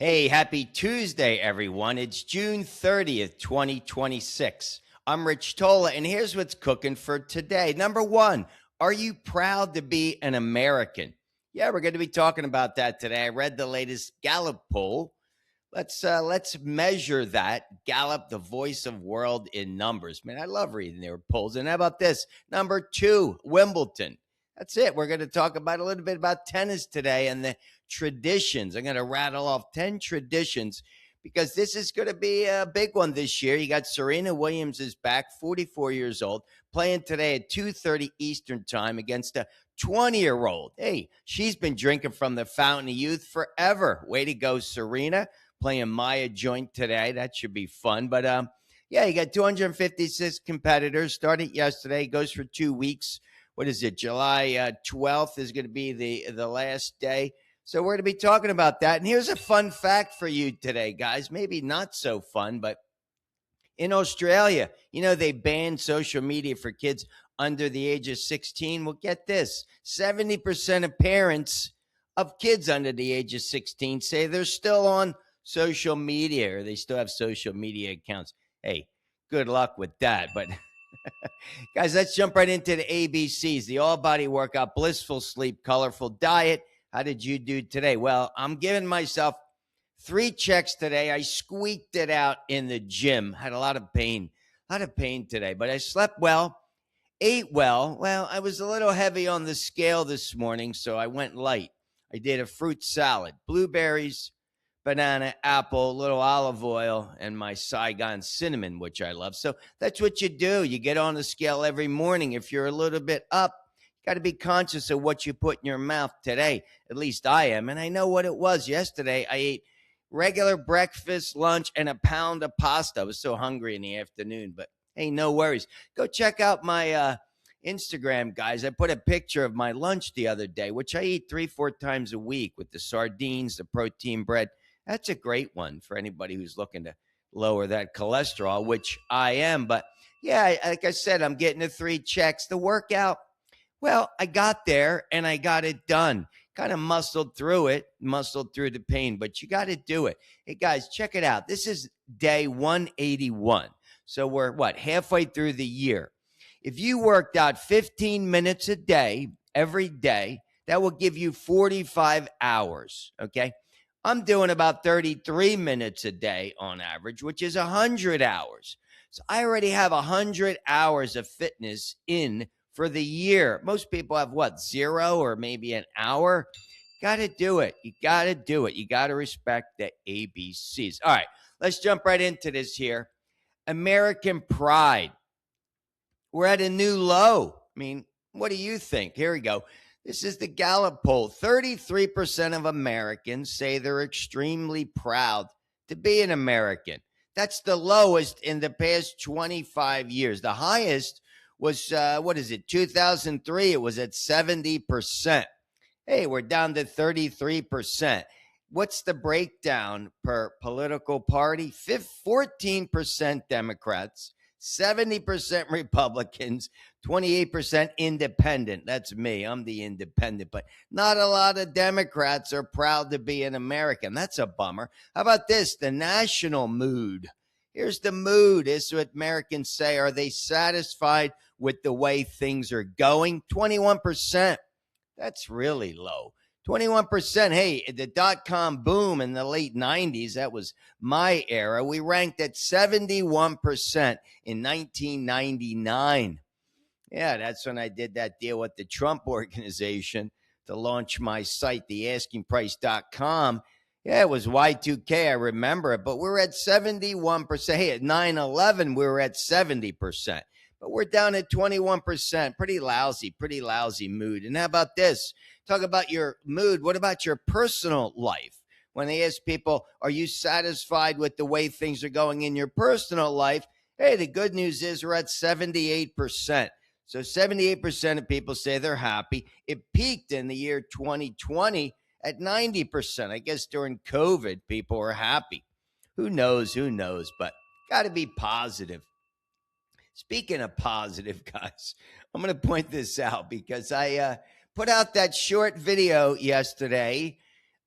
Hey, happy Tuesday, everyone. It's June 30th, 2026. I'm Rich Tola, and here's what's cooking for today. Number one, are you proud to be an American? Yeah, we're going to be talking about that today. I read the latest Gallup poll. Let's measure that. Gallup, the voice of world in numbers. Man, I love reading their polls. And how about this? Number two, Wimbledon. That's it. We're going to talk about a little bit about tennis today and the traditions. I'm going to rattle off 10 traditions because this is going to be a big one this year. You got Serena Williams is back, 44 years old, playing today at 2:30 Eastern time against a 20-year-old. Hey, she's been drinking from the fountain of youth forever. Way to go, Serena. Playing Maya Joint today. That should be fun. But yeah, you got 256 competitors. Started yesterday. Goes for 2 weeks. What is it? July 12th is going to be the last day. So we're going to be talking about that. And here's a fun fact for you today, guys. Maybe not so fun, but in Australia, they banned social media for kids under the age of 16. Well, get this. 70% of parents of kids under the age of 16 say they're still on social media or they still have social media accounts. Hey, good luck with that. But guys, let's jump right into the ABCs. The all-body workout, blissful sleep, colorful diet. How did you do today? Well, I'm giving myself 3 checks today. I squeaked it out in the gym. Had a lot of pain today, but I slept well, ate well. Well, I was a little heavy on the scale this morning, so I went light. I did a fruit salad, blueberries, banana, apple, little olive oil, and my Saigon cinnamon, which I love. So that's what you do. You get on the scale every morning. If you're a little bit up, you got to be conscious of what you put in your mouth today. At least I am. And I know what it was. Yesterday, I ate regular breakfast, lunch, and a pound of pasta. I was so hungry in the afternoon, but hey, no worries. Go check out my Instagram, guys. I put a picture of my lunch the other day, which I eat 3-4 times a week with the sardines, the protein bread. That's a great one for anybody who's looking to lower that cholesterol, which I am. But yeah, like I said, I'm getting the 3 checks. The workout, well, I got there and I got it done. Kind of muscled through the pain, but you got to do it. Hey, guys, check it out. This is day 181. So we're, halfway through the year. If you worked out 15 minutes a day, every day, that will give you 45 hours, okay? I'm doing about 33 minutes a day on average, which is 100 hours. So I already have 100 hours of fitness in for the year. Most people have 0 or maybe an hour. Got to do it. You got to do it. You got to respect the ABCs. All right, let's jump right into this here. American pride. We're at a new low. I mean, what do you think? Here we go. This is the Gallup poll. 33% of Americans say they're extremely proud to be an American. That's the lowest in the past 25 years. The highest was, 2003. It was at 70%. Hey, we're down to 33%. What's the breakdown per political party? 14% Democrats, 70% Republicans, 28% independent. That's me. I'm the independent. But not a lot of Democrats are proud to be an American. That's a bummer. How about this? The national mood. Here's the mood. This is what Americans say. Are they satisfied with the way things are going? 21%. That's really low. 21%. Hey, the dot-com boom in the late 90s, that was my era. We ranked at 71% in 1999. Yeah, that's when I did that deal with the Trump organization to launch my site, theaskingprice.com. Yeah, it was Y2K, I remember it, but we're at 71%. Hey, at 9/11, we were at 70%. But we're down at 21%. Pretty lousy mood. And how about this? Talk about your mood. What about your personal life? When they ask people, are you satisfied with the way things are going in your personal life? Hey, the good news is we're at 78%. So 78% of people say they're happy. It peaked in the year 2020 at 90%. I guess during COVID, people were happy. Who knows? But got to be positive. Speaking of positive, guys, I'm going to point this out because I put out that short video yesterday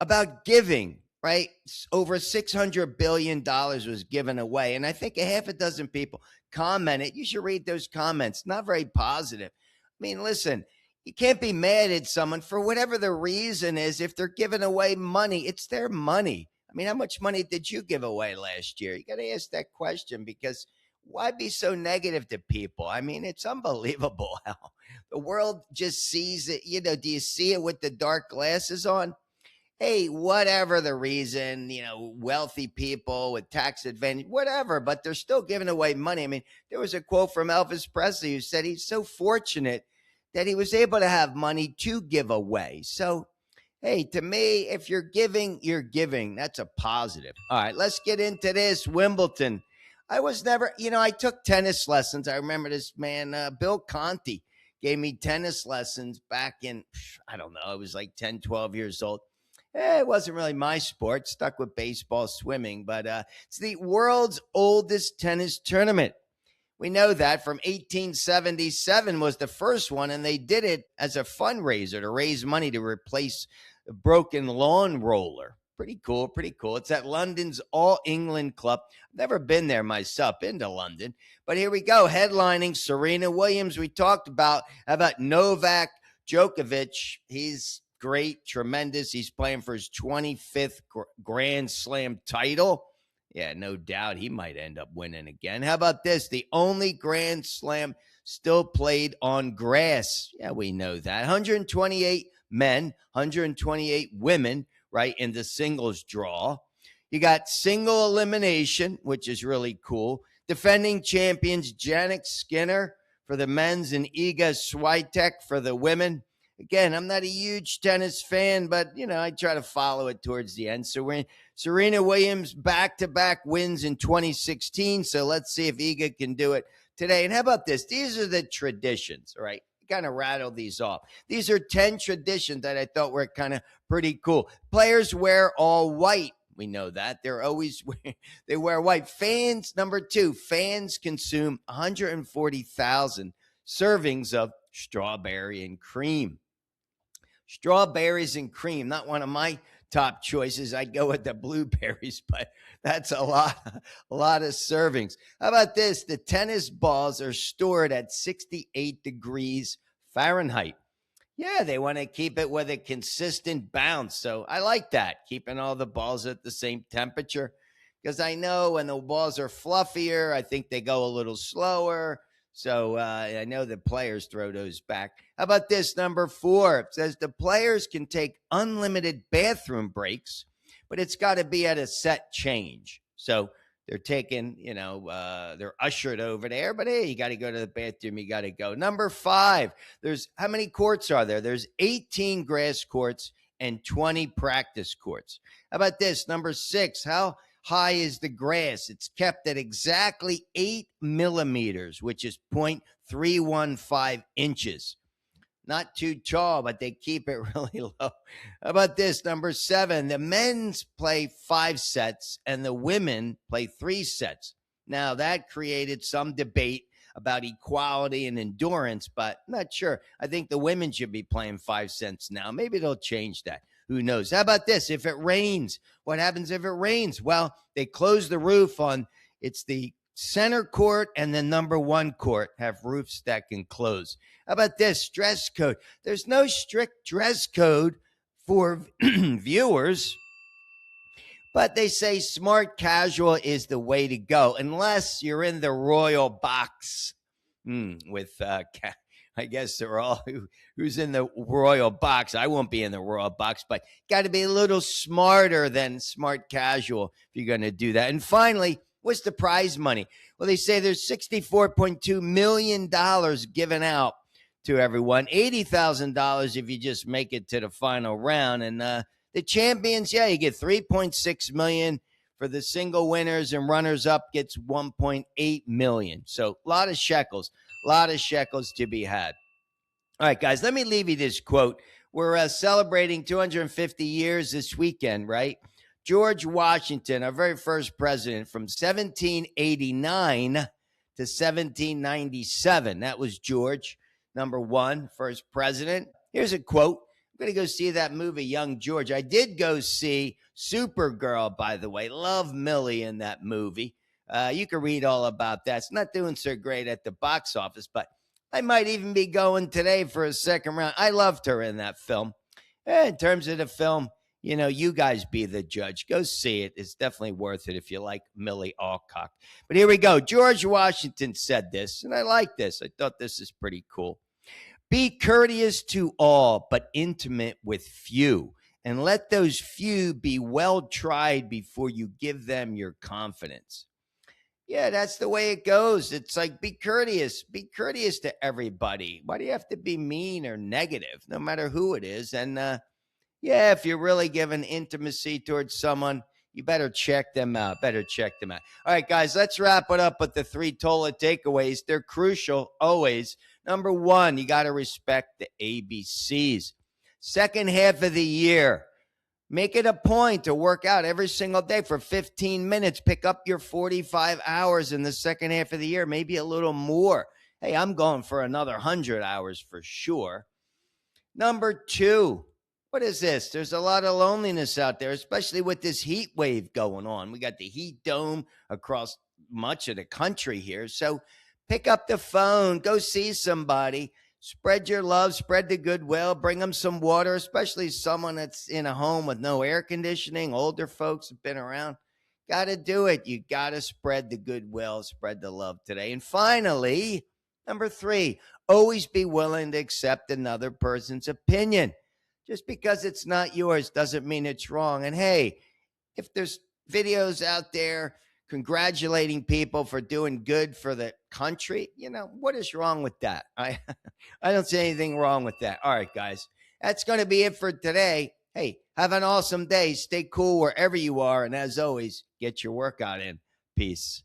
about giving. right? Over $600 billion was given away. And I think a half a dozen people commented. You should read those comments. Not very positive. I mean, listen, you can't be mad at someone for whatever the reason is. If they're giving away money, it's their money. I mean, how much money did you give away last year? You got to ask that question, because why be so negative to people? I mean, it's unbelievable how the world just sees it. Do you see it with the dark glasses on? Hey, whatever the reason, wealthy people with tax advantage, whatever, but they're still giving away money. I mean, there was a quote from Elvis Presley who said he's so fortunate that he was able to have money to give away. So, hey, to me, if you're giving, you're giving. That's a positive. All right, let's get into this. Wimbledon. I was never, I took tennis lessons. I remember this man, Bill Conti, gave me tennis lessons back in, I don't know, I was like 10, 12 years old. It wasn't really my sport, stuck with baseball, swimming, but it's the world's oldest tennis tournament. We know that from 1877 was the first one, and they did it as a fundraiser to raise money to replace a broken lawn roller. Pretty cool, pretty cool. It's at London's All England Club. I've never been there myself, been to London, but here we go. Headlining Serena Williams, we talked about. How about Novak Djokovic? He's great, tremendous. He's playing for his 25th Grand Slam title. Yeah, no doubt he might end up winning again. How about this? The only Grand Slam still played on grass. Yeah, we know that. 128 men, 128 women, right, in the singles draw. You got single elimination, which is really cool. Defending champions Jannik Sinner for the men's and Iga Swiatek for the women. Again, I'm not a huge tennis fan, but, I try to follow it towards the end. So we're in Serena Williams back-to-back wins in 2016. So let's see if Iga can do it today. And how about this? These are the traditions, all right? Kind of rattle these off. These are 10 traditions that I thought were kind of pretty cool. Players wear all white. We know that. They wear white. Fans, number 2, fans consume 140,000 servings of strawberry and cream. Strawberries and cream, not one of my top choices. I'd go with the blueberries, but that's a lot of servings. How about this? The tennis balls are stored at 68 degrees Fahrenheit. Yeah, they want to keep it with a consistent bounce. So I like that, keeping all the balls at the same temperature, because I know when the balls are fluffier, I think they go a little slower. So I know the players throw those back. How about this? Number 4, it says the players can take unlimited bathroom breaks, but it's got to be at a set change. So they're taking, they're ushered over there, but hey, you got to go to the bathroom. You got to go. Number 5, how many courts are there? There's 18 grass courts and 20 practice courts. How about this? Number 6, how high is the grass? It's kept at exactly 8 millimeters, which is 0.315 inches. Not too tall, but they keep it really low. How about this? Number 7, the men's play 5 sets and the women play 3 sets. Now, that created some debate about equality and endurance, but I'm not sure. I think the women should be playing 5 sets now. Maybe they'll change that. Who knows? How about this? If it rains, what happens if it rains? Well, they close the roof on, it's the center court and the number 1 court have roofs that can close. How about this? Dress code. There's no strict dress code for viewers, but they say smart casual is the way to go, unless you're in the royal box with I guess they're all who's in the royal box. I won't be in the royal box, but got to be a little smarter than smart casual if you're going to do that. And finally, what's the prize money? Well, they say there's $64.2 million given out to everyone. $80,000 if you just make it to the final round. And the champions, you get $3.6 million. For the single winners and runners up gets $1.8 million. So a lot of shekels to be had. All right, guys, let me leave you this quote. We're celebrating 250 years this weekend, right? George Washington, our very first president, from 1789 to 1797. That was George, number 1, first president. Here's a quote. going to go see that movie, Young George. I did go see Supergirl, by the way. Love Millie in that movie. You can read all about that. It's not doing so great at the box office, but I might even be going today for a second round. I loved her in that film. In terms of the film, you guys be the judge. Go see it. It's definitely worth it if you like Millie Alcock. But here we go. George Washington said this, and I like this. I thought this is pretty cool. Be courteous to all, but intimate with few, and let those few be well tried before you give them your confidence. Yeah, that's the way it goes. It's like, be courteous. Be courteous to everybody. Why do you have to be mean or negative, no matter who it is? And yeah, if you're really giving intimacy towards someone, you better check them out. All right, guys, let's wrap it up with the 3 Tola takeaways. They're crucial always. Number 1, you got to respect the ABCs. Second half of the year, make it a point to work out every single day for 15 minutes. Pick up your 45 hours in the second half of the year, maybe a little more. Hey, I'm going for another 100 hours for sure. Number 2, what is this? There's a lot of loneliness out there, especially with this heat wave going on. We got the heat dome across much of the country here. So pick up the phone, go see somebody, spread your love, spread the goodwill, bring them some water, especially someone that's in a home with no air conditioning. Older folks have been around. Got to do it. You got to spread the goodwill, spread the love today. And finally, number 3, always be willing to accept another person's opinion. Just because it's not yours doesn't mean it's wrong. And hey, if there's videos out there congratulating people for doing good for the country, what is wrong with that? I don't see anything wrong with that. All right, guys, that's going to be it for today. Hey, have an awesome day. Stay cool wherever you are. And as always, get your workout in. Peace.